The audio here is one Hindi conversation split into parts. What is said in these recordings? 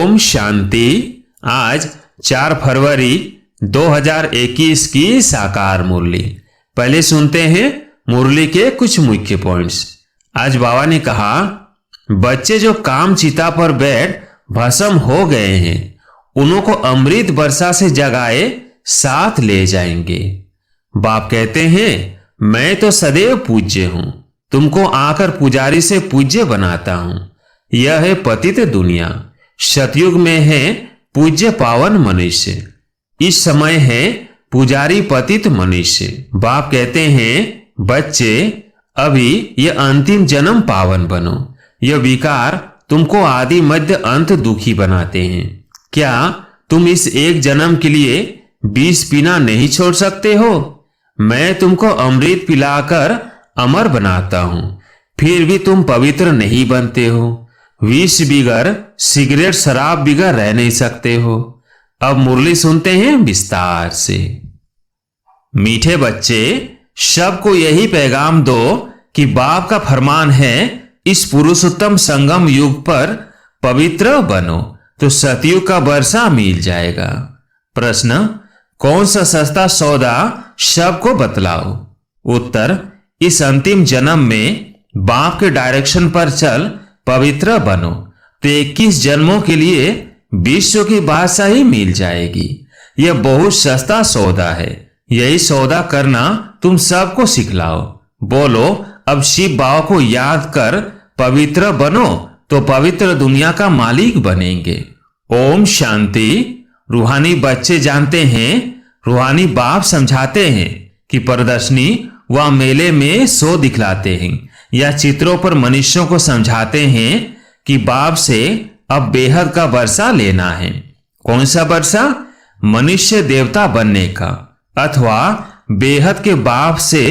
ओम शांति। आज 4 फरवरी 2021 की साकार मुरली। पहले सुनते हैं मुरली के कुछ मुख्य पॉइंट्स। आज बाबा ने कहा, बच्चे जो काम चिता पर बैठ भस्म हो गए हैं, उन्हों को अमृत वर्षा से जगाए साथ ले जाएंगे। बाप कहते हैं, मैं तो सदैव पूज्य हूं, तुमको आकर पुजारी से पूज्य बनाता हूं। यह है पतित दुनिया। सतयुग में है पूज्य पावन मनुष्य, इस समय है पुजारी पतित मनुष्य। बाप कहते हैं, बच्चे अभी यह अंतिम जन्म पावन बनो। यह विकार तुमको आदि मध्य अंत दुखी बनाते हैं। क्या तुम इस एक जन्म के लिए विष पीना नहीं छोड़ सकते हो? मैं तुमको अमृत पिलाकर अमर बनाता हूं, फिर भी तुम पवित्र नहीं बनते हो। विष बिगर सिगरेट शराब बिगर रह नहीं सकते हो। अब मुरली सुनते हैं विस्तार से। मीठे बच्चे, सबको यही पैगाम दो कि बाप का फरमान है, इस पुरुषोत्तम संगम युग पर पवित्र बनो तो सतयुग का वर्षा मिल जाएगा। प्रश्न, कौन सा सस्ता सौदा सबको बतलाओ? उत्तर, इस अंतिम जन्म में बाप के डायरेक्शन पर चल पवित्र बनो तो 21 जन्मों के लिए विश्व की बादशाही मिल जाएगी। यह बहुत सस्ता सौदा है। यही सौदा करना तुम सबको सिखलाओ। बोलो, अब शिव बाबा को याद कर पवित्र बनो तो पवित्र दुनिया का मालिक बनेंगे। ओम शांति। रूहानी बच्चे जानते हैं, रूहानी बाप समझाते हैं कि प्रदर्शनी व मेले में शो दिखलाते हैं या चित्रों पर मनुष्यों को समझाते हैं कि बाप से अब बेहद का वर्षा लेना है। कौन सा वर्षा? मनुष्य देवता बनने का, अथवा बेहद के बाप से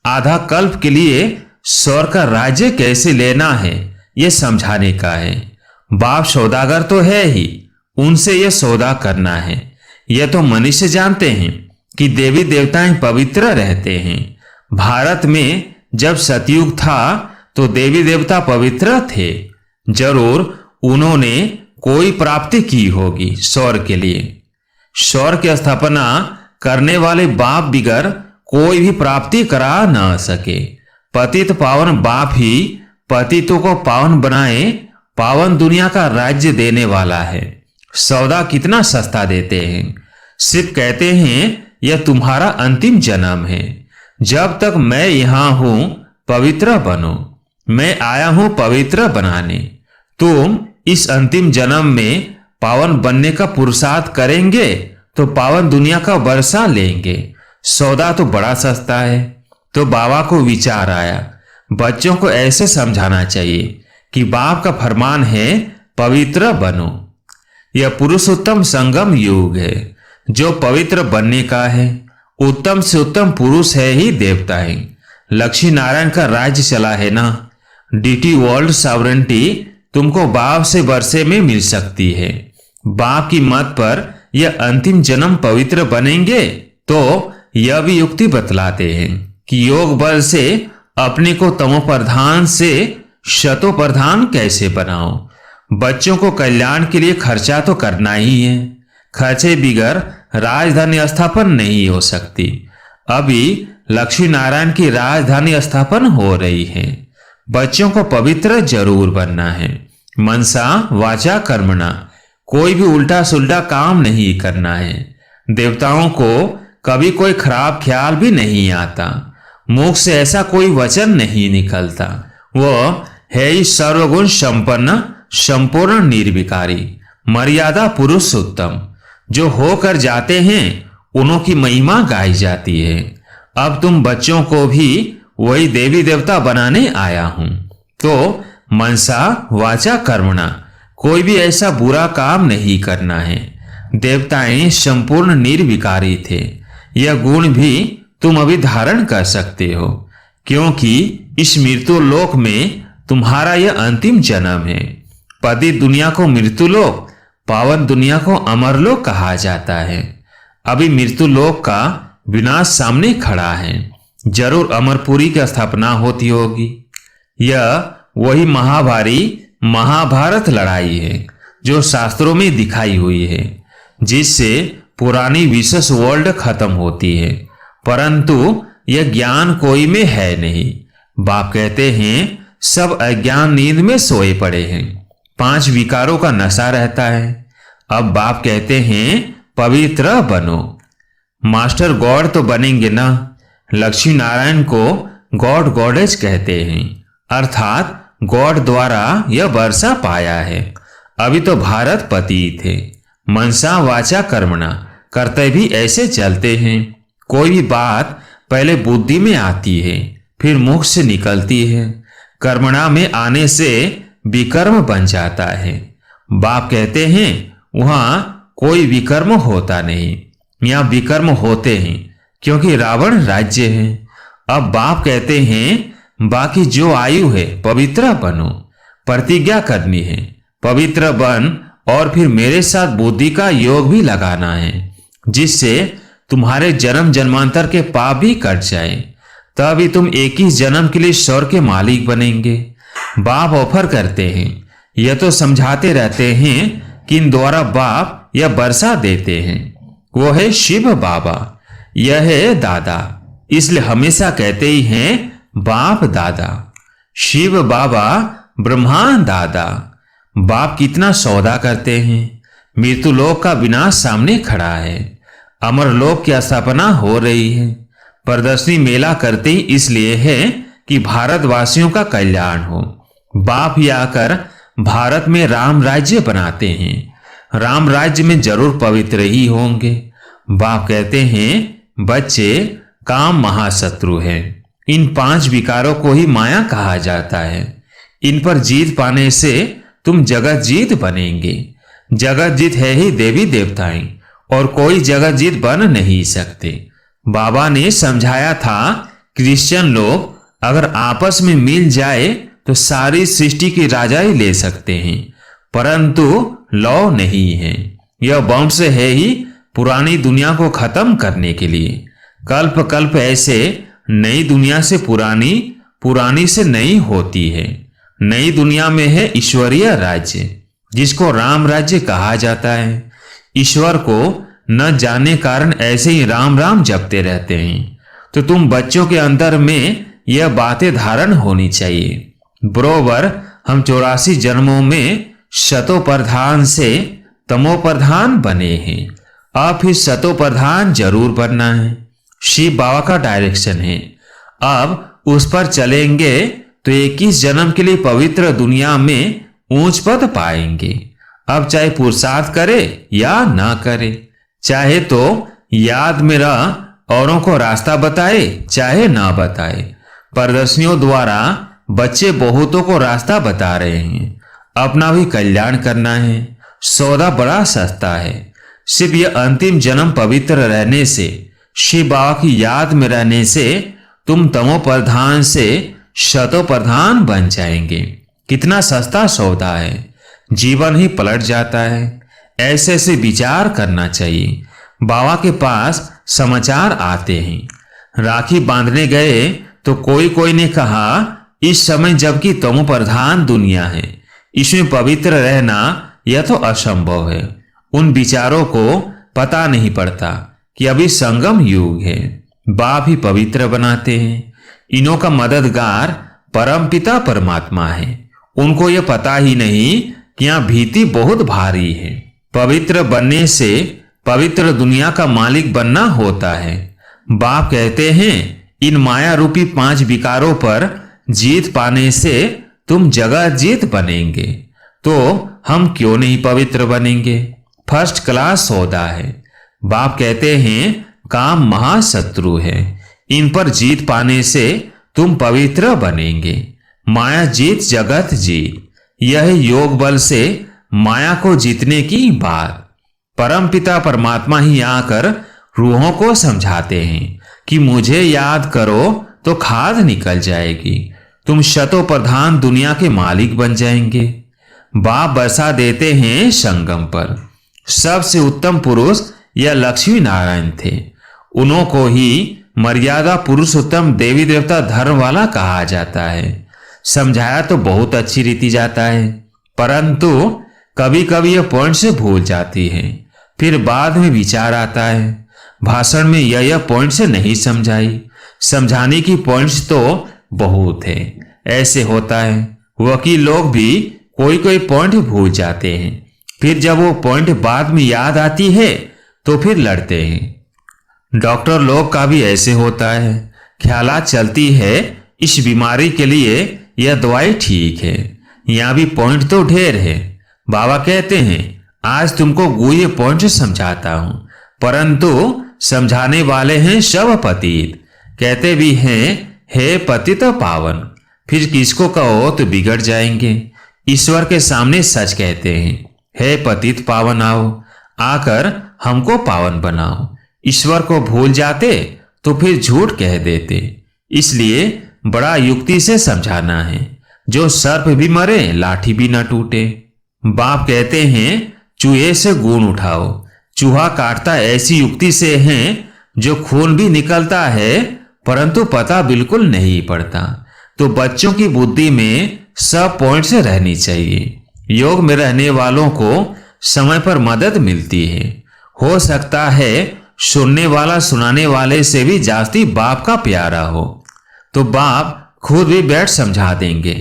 आधा कल्प के लिए स्वर्ग का राज्य कैसे लेना है, यह समझाने का है। बाप सौदागर तो है ही, उनसे यह सौदा करना है। यह तो मनुष्य जानते हैं कि देवी देवताएं पवित्र रहते हैं। भारत में जब सतयुग था तो देवी देवता पवित्र थे। जरूर उन्होंने कोई प्राप्ति की होगी स्वर्ग के लिए। स्वर्ग की स्थापना करने वाले बाप बिगर कोई भी प्राप्ति करा न सके। पतित पावन बाप ही पतितों को पावन बनाए, पावन दुनिया का राज्य देने वाला है। सौदा कितना सस्ता देते हैं। सिर्फ कहते हैं, यह तुम्हारा अंतिम जन्म है। जब तक मैं यहां हूं पवित्र बनो। मैं आया हूं पवित्र बनाने। तुम इस अंतिम जन्म में पावन बनने का पुरुषार्थ करेंगे तो पावन दुनिया का वर्षा लेंगे। सौदा तो बड़ा सस्ता है। तो बाबा को विचार आया, बच्चों को ऐसे समझाना चाहिए कि बाप का फरमान है, पवित्र बनो। यह पुरुषोत्तम संगम युग है जो पवित्र बनने का है। उत्तम से उत्तम पुरुष है ही देवता है। लक्ष्मी नारायण का राज्य चला है ना। डीटी वर्ल्ड सॉवरेंटी तुमको बाप से वर्षे में मिल सकती है। बाप की मत पर यह अंतिम जन्म पवित्र बनेंगे तो यह भी युक्ति बतलाते हैं कि योग बल से अपने को तमो प्रधान से शतो प्रधान कैसे बनाओ। बच्चों को कल्याण के लिए खर्चा तो करना ही है। खर्चे बिगर राजधानी स्थापन नहीं हो सकती। अभी लक्ष्मी नारायण की राजधानी स्थापन हो रही है। बच्चों को पवित्र जरूर बनना है। मनसा वाचा कर्मणा, कोई भी उल्टा सुल्टा काम नहीं करना है। देवताओं को कभी कोई खराब ख्याल भी नहीं आता। मुख से ऐसा कोई वचन नहीं निकलता। वह है ही सर्वगुण संपन्न, संपूर्ण निर्विकारी, मर्यादा पुरुषोत्तम। जो होकर जाते हैं उन्हों की महिमा गाई जाती है। अब तुम बच्चों को भी वही देवी देवता बनाने आया हूं। तो मनसा वाचा कर्मणा, कोई भी ऐसा बुरा काम नहीं करना है। देवताएं संपूर्ण निर्विकारी थे। यह गुण भी तुम अभी धारण कर सकते हो, क्योंकि इस मृत्यु लोक में तुम्हारा यह अंतिम जन्म है। पतित दुनिया को मृत्यु लोक, पावन दुनिया को अमरलोक कहा जाता है। अभी मृत्यु लोक का विनाश सामने खड़ा है। जरूर अमरपुरी की स्थापना होती होगी। यह वही महाभारी महाभारत लड़ाई है जो शास्त्रों में दिखाई हुई है, जिससे पुरानी विशेष वर्ल्ड खत्म होती है, परंतु यह ज्ञान कोई में है नहीं। बाप कहते हैं सब अज्ञान नींद में सोए पड़े हैं, 5 विकारों का नशा रहता है। अब बाप कहते हैं पवित्र बनो। मास्टर गॉड तो बनेंगे ना। लक्ष्मी नारायण को गॉड गॉडेज कहते हैं, अर्थात गॉड द्वारा यह वर्षा पाया है। अभी तो भारत पति थे, मनसा वाचा कर्मणा करते भी ऐसे चलते हैं। कोई भी बात पहले बुद्धि में आती है, फिर मुख से निकलती है। कर्मणा में आने से विकर्म बन जाता है। बाप कहते हैं वहां कोई विकर्म होता नहीं, यहाँ विकर्म होते हैं, क्योंकि रावण राज्य है। अब बाप कहते हैं बाकी जो आयु है पवित्र बनो। प्रतिज्ञा करनी है, पवित्र बन, और फिर मेरे साथ बुद्धि का योग भी लगाना है, जिससे तुम्हारे जन्म जन्मांतर के पाप भी कट जाए। तभी तुम 21 जन्म के लिए स्वर्ग के मालिक बनेंगे। बाप ऑफर करते हैं, यह तो समझाते रहते हैं कि इन द्वारा बाप यह वर्षा देते हैं। वो है शिव बाबा, यह है दादा, इसलिए हमेशा कहते ही हैं बाप दादा। शिव बाबा ब्रह्मा दादा। बाप कितना सौदा करते हैं। मृत्यु लोक का विनाश सामने खड़ा है, अमर लोक की स्थापना हो रही है। प्रदर्शनी मेला करते ही इसलिए है कि भारतवासियों का कल्याण हो। बाप ही आकर भारत में राम राज्य बनाते हैं। राम राज्य में जरूर पवित्र ही होंगे। बाप कहते हैं बच्चे, काम महाशत्रु है। इन 5 विकारों को ही माया कहा जाता है। इन पर जीत पाने से तुम जगत जीत बनेंगे। जगत जीत है ही देवी देवताएं, और कोई जगत जीत बन नहीं सकते। बाबा ने समझाया था क्रिश्चियन लोग अगर आपस में मिल जाए तो सारी सृष्टि की राजाई ले सकते हैं, परंतु लौ नहीं है। यह वंश है ही पुरानी दुनिया को खत्म करने के लिए। कल्प कल्प ऐसे नई दुनिया से पुरानी, पुरानी से नई होती है। नई दुनिया में है ईश्वरीय राज्य, जिसको राम राज्य कहा जाता है। ईश्वर को न जानने कारण ऐसे ही राम राम जपते रहते हैं। तो तुम बच्चों के अंदर में यह बातें धारण होनी चाहिए। बरोबर हम 84 जन्मों में शतो प्रधान से तमो प्रधान बने हैं, अब फिर शतो प्रधान जरूर बनना है। शिव बाबा का डायरेक्शन है। अब उस पर चलेंगे तो 21 जन्म के लिए पवित्र दुनिया में ऊंच पद पाएंगे। अब चाहे पुरुषार्थ करे या ना करे, चाहे तो याद में रह औरों को रास्ता बताए चाहे ना बताए। प्रदर्शनियों द्वारा बच्चे बहुतों को रास्ता बता रहे हैं। अपना भी कल्याण करना है। सौदा बड़ा सस्ता है। सिर्फ यह अंतिम जन्म पवित्र रहने से, शिव बाबा की याद में रहने से तुम तमो प्रधान से शतो प्रधान बन जाएंगे। कितना सस्ता सौदा है, जीवन ही पलट जाता है। ऐसे ऐसे विचार करना चाहिए। बाबा के पास समाचार आते हैं। राखी बांधने गए तो कोई कोई ने कहा इस समय जबकि तमो प्रधान दुनिया है, इसमें पवित्र रहना यह तो असंभव है। उन विचारों को पता नहीं पड़ता कि अभी संगम युग है। बाप ही पवित्र बनाते हैं। इन्हों का मददगार परमपिता परमात्मा है। उनको यह पता ही नहीं कि यहाँ भीति बहुत भारी है। पवित्र बनने से पवित्र दुनिया का मालिक बनना होता है। बाप कहते हैं इन माया रूपी 5 विकारों पर जीत पाने से तुम जगत जीत बनेंगे। तो हम क्यों नहीं पवित्र बनेंगे? फर्स्ट क्लास सौदा है। बाप कहते हैं काम महाशत्रु है। इन पर जीत पाने से तुम पवित्र बनेंगे। माया जीत जगत जीत, यह योग बल से माया को जीतने की बात। परमपिता परमात्मा ही आकर रूहों को समझाते हैं कि मुझे याद करो तो खाद निकल जाएगी। तुम शतो प्रधान दुनिया के मालिक बन जाएंगे। बाप बरसा देते हैं संगम पर। सबसे उत्तम पुरुष यह लक्ष्मी नारायण थे। उन्हों को ही मर्यादा पुरुषोत्तम देवी देवता धर्म वाला कहा जाता है। समझाया तो बहुत अच्छी रीति जाता है, परंतु कभी कभी यह पॉइंट से भूल जाती हैं, फिर बाद में विचार आता है भाषण में यह पॉइंट से नहीं समझाई। समझाने की पॉइंट्स तो बहुत है। ऐसे होता है वकील लोग भी कोई कोई पॉइंट भूल जाते हैं, फिर जब वो पॉइंट बाद में याद आती है तो फिर लड़ते हैं। डॉक्टर लोग का भी ऐसे होता है, ख्यालात चलती है इस बीमारी के लिए यह दवाई ठीक है, यहाँ भी पॉइंट तो ढेर है। बाबा कहते हैं आज तुमको गुह्य पॉइंट समझाता हूं, परंतु समझाने वाले हैं सब पतित। कहते भी हैं हे पतित पावन, फिर किसको कहो तो बिगड़ जाएंगे। ईश्वर के सामने सच कहते हैं हे पतित पावन आओ, आकर हमको पावन बनाओ। ईश्वर को भूल जाते तो फिर झूठ कह देते, इसलिए बड़ा युक्ति से समझाना है। जो सर्प भी मरे लाठी भी न टूटे। बाप कहते हैं चूहे से गुण उठाओ। चूहा काटता ऐसी युक्ति से है जो खून भी निकलता है परंतु पता बिल्कुल नहीं पड़ता। तो बच्चों की बुद्धि में सब पॉइंट्स रहनी चाहिए। योग में रहने वालों को समय पर मदद मिलती है। हो सकता है सुनने वाला सुनाने वाले से भी जास्ती बाप का प्यारा हो, तो बाप खुद भी बैठ समझा देंगे।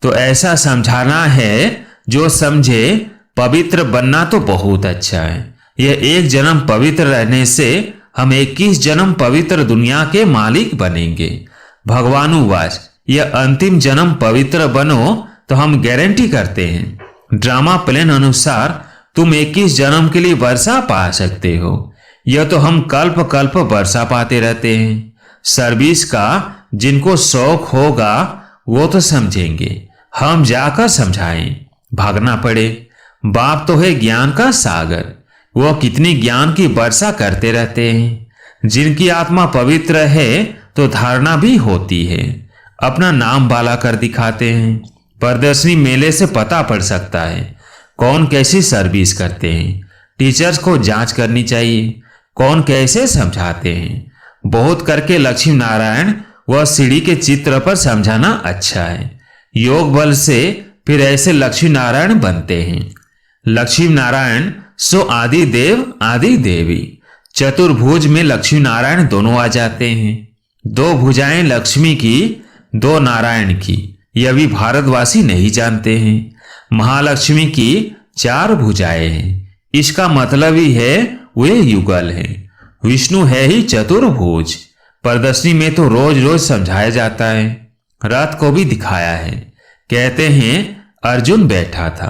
तो ऐसा समझाना है जो समझे। पवित्र बनना तो बहुत अच्छा है। यह एक जन्म पवित्र रहने से हम 21 जन्म पवित्र दुनिया के मालिक बनेंगे। भगवानुवाच यह अंतिम जन्म पवित्र बनो तो हम गारंटी करते हैं ड्रामा प्लान अनुसार तुम 21 जन्म के लिए वर्षा पा सकते हो। यह तो हम कल्प कल्प वर्षा पाते रहते हैं। सर्विस का जिनको शौक होगा वो तो समझेंगे, हम जाकर समझाएं। भागना पड़े। बाप तो है ज्ञान का सागर, वो कितनी ज्ञान की वर्षा करते रहते हैं। जिनकी आत्मा पवित्र है तो धारणा भी होती है, अपना नाम बाला कर दिखाते हैं। प्रदर्शनी मेले से पता पड़ सकता है कौन कैसी सर्विस करते हैं। टीचर्स को जांच करनी चाहिए कौन कैसे समझाते हैं। बहुत करके लक्ष्मी नारायण व सीढ़ी के चित्र पर समझाना अच्छा है। योग बल से फिर ऐसे लक्ष्मी नारायण बनते हैं। लक्ष्मी नारायण सो आदि देव आदि देवी। चतुर्भुज में लक्ष्मी नारायण दोनों आ जाते हैं। 2 भुजाएं लक्ष्मी की 2 नारायण की, यह भी भारतवासी नहीं जानते हैं। महालक्ष्मी की 4 भुजाएं हैं, इसका मतलब ही है वे युगल हैं। विष्णु है ही चतुर्भुज। प्रदर्शनी में तो रोज रोज समझाया जाता है। रथ को भी दिखाया है। कहते हैं अर्जुन बैठा था,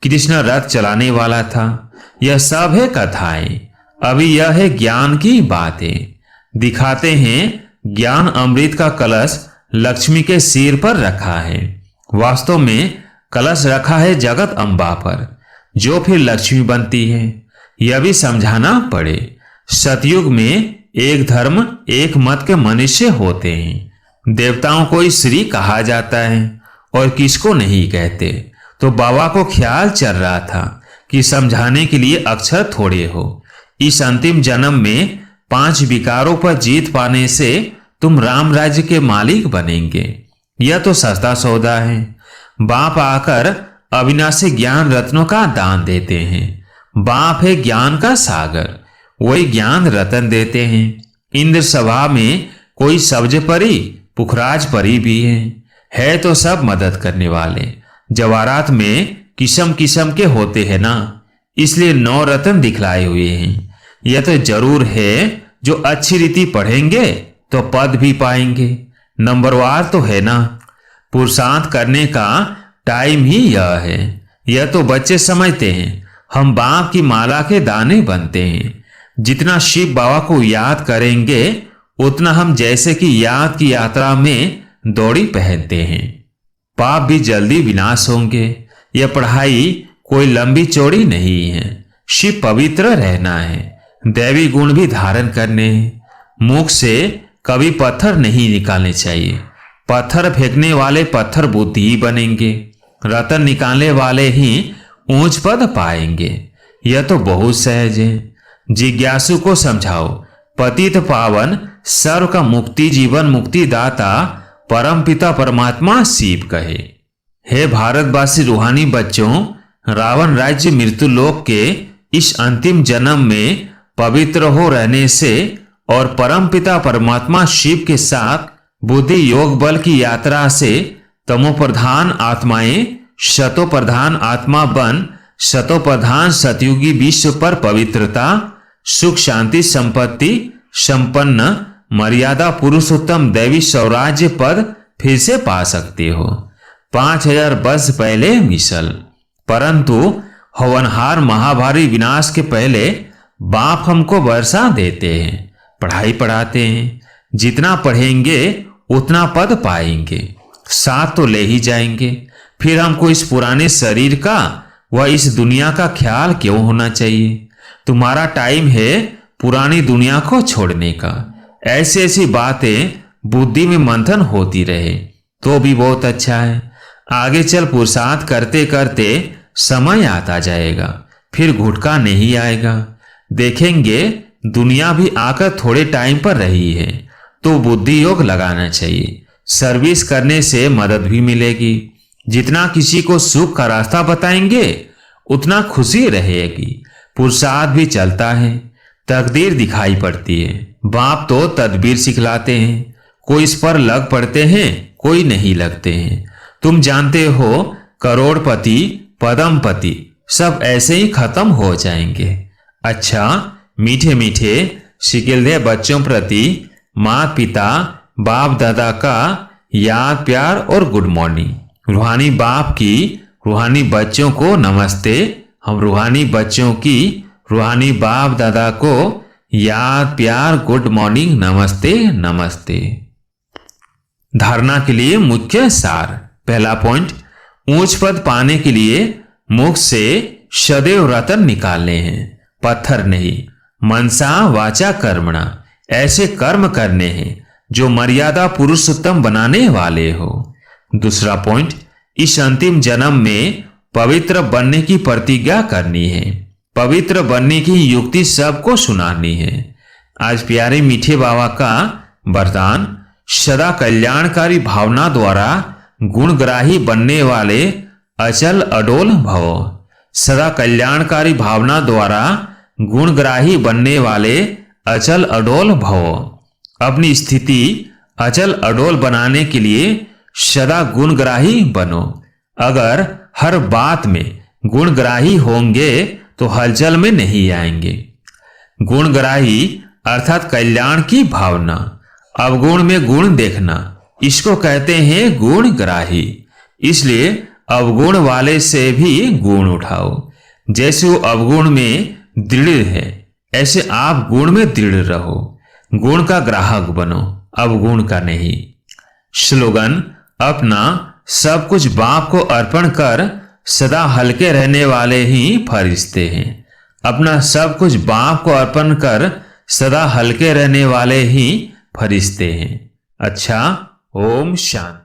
कृष्ण रथ चलाने वाला था। यह सब है कथाएं। अभी यह है ज्ञान की बातें। दिखाते हैं ज्ञान अमृत का कलश लक्ष्मी के सिर पर रखा है। वास्तव में कलश रखा है जगत अम्बा पर, जो फिर लक्ष्मी बनती है। यह भी समझाना पड़े। सतयुग में एक धर्म एक मत के मनुष्य होते हैं। देवताओं को ही श्री कहा जाता है और किसको नहीं कहते। तो बाबा को ख्याल चल रहा था कि समझाने के लिए अक्षर थोड़े हो। इस अंतिम जन्म में 5 विकारों पर जीत पाने से तुम राम राज्य के मालिक बनेंगे। यह तो सस्ता सौदा है। बाप आकर अविनाशी ज्ञान रत्नों का दान देते हैं। बाप है ज्ञान का सागर, वही ज्ञान रतन देते हैं। इंद्र सभा में कोई सब्ज परी पुखराज परी भी है तो सब मदद करने वाले। जवारात में किस्म किस्म के होते हैं ना, इसलिए 9 रत्न दिखलाए हुए हैं। यह तो जरूर है जो अच्छी रीति पढ़ेंगे तो पद भी पाएंगे। नंबरवार तो है ना। पुरुषार्थ करने का टाइम ही यह है। यह तो बच्चे समझते हैं हम बाप की माला के दाने बनते हैं। जितना शिव बाबा को याद करेंगे उतना हम जैसे कि याद की यात्रा में दौड़ी पहनते हैं। पाप भी जल्दी विनाश होंगे। यह पढ़ाई कोई लंबी चौड़ी नहीं है। शिव पवित्र रहना है, दैवी गुण भी धारण करने हैं। मुख से कभी पत्थर नहीं निकालने चाहिए। पत्थर फेंकने वाले पत्थर बुद्धि ही बनेंगे। रतन निकालने वाले ही ऊंच पद पाएंगे। यह तो बहुत सहज है। जिज्ञासु को समझाओ पतित पावन सर्व का मुक्ति जीवन मुक्ति दाता परम पिता परमात्मा शिव कहे। हे भारतवासी रूहानी बच्चों, रावण राज्य मृत्युलोक के इस अंतिम जन्म में पवित्र हो रहने से और परमपिता परमात्मा शिव के साथ बुद्धि योग बल की यात्रा से तमोप्रधान आत्माएं शतोप्रधान आत्मा बन शतोप्रधान सतयुगी विश्व पर पवित्रता सुख शांति संपत्ति संपन्न मर्यादा पुरुषोत्तम दैवी स्वराज्य पद फिर से पा सकते हो। 5000 वर्ष पहले मिसल। परंतु हवनहार महाभारी विनाश के पहले बाप हमको वर्षा देते हैं, पढ़ाई पढ़ाते हैं। जितना पढ़ेंगे उतना पद पाएंगे, साथ तो ले ही जाएंगे। फिर हमको इस पुराने शरीर का व इस दुनिया का ख्याल क्यों होना चाहिए? तुम्हारा टाइम है पुरानी दुनिया को छोड़ने का। ऐसी ऐसी बातें बुद्धि में मंथन होती रहे तो भी बहुत अच्छा है। आगे चल पुरुषार्थ करते करते समय आता जाएगा, फिर घुटका नहीं आएगा। देखेंगे दुनिया भी आकर थोड़े टाइम पर रही है तो बुद्धि योग लगाना चाहिए। सर्विस करने से मदद भी मिलेगी। जितना किसी को सुख का रास्ता बताएंगे उतना खुशी रहेगी। पुरुषार्थ भी चलता है, तकदीर दिखाई पड़ती है। बाप तो तदबीर सिखलाते हैं, कोई इस पर लग पड़ते हैं, कोई नहीं लगते हैं। तुम जानते हो करोड़पति पदमपति सब ऐसे ही खत्म हो जाएंगे। अच्छा, मीठे मीठे शिकिलदे बच्चों प्रति माँ पिता बाप दादा का याद प्यार और गुड मॉर्निंग। रूहानी बाप की रूहानी बच्चों को नमस्ते। हम रूहानी बच्चों की रूहानी बाप दादा को याद प्यार गुड मॉर्निंग नमस्ते नमस्ते। धारणा के लिए मुख्य सार। पहला पॉइंट, ऊंच पद पाने के लिए मुख से सदैव रतन निकालने हैं, पत्थर नहीं। मनसा वाचा कर्मणा, ऐसे कर्म करने हैं जो मर्यादा पुरुषोत्तम बनाने वाले हो। दूसरा पॉइंट, इस अंतिम जन्म में पवित्र बनने की प्रतिज्ञा करनी है। पवित्र बनने की युक्ति सबको सुनानी है। आज प्यारे मीठे बाबा का वरदान, सदा कल्याणकारी भावना द्वारा गुणग्राही बनने वाले अचल अडोल भव। सदा कल्याणकारी भावना द्वारा गुणग्राही बनने वाले अचल अडोल भव। अपनी स्थिति अचल अडोल बनाने के लिए सदा गुणग्राही बनो। अगर हर बात में गुणग्राही होंगे तो हलचल में नहीं आएंगे। गुणग्राही अर्थात कल्याण की भावना, अवगुण में गुण देखना, इसको कहते हैं गुणग्राही। इसलिए अवगुण वाले से भी गुण उठाओ। जैसे वो अवगुण में दृढ़ है ऐसे आप गुण में दृढ़ रहो। गुण का ग्राहक बनो, अवगुण का नहीं। स्लोगन, अपना सब कुछ बाप को अर्पण कर सदा हल्के रहने वाले ही फरिश्ते हैं। अपना सब कुछ बाप को अर्पण कर सदा हल्के रहने वाले ही फरिश्ते हैं। अच्छा, ओम शांति।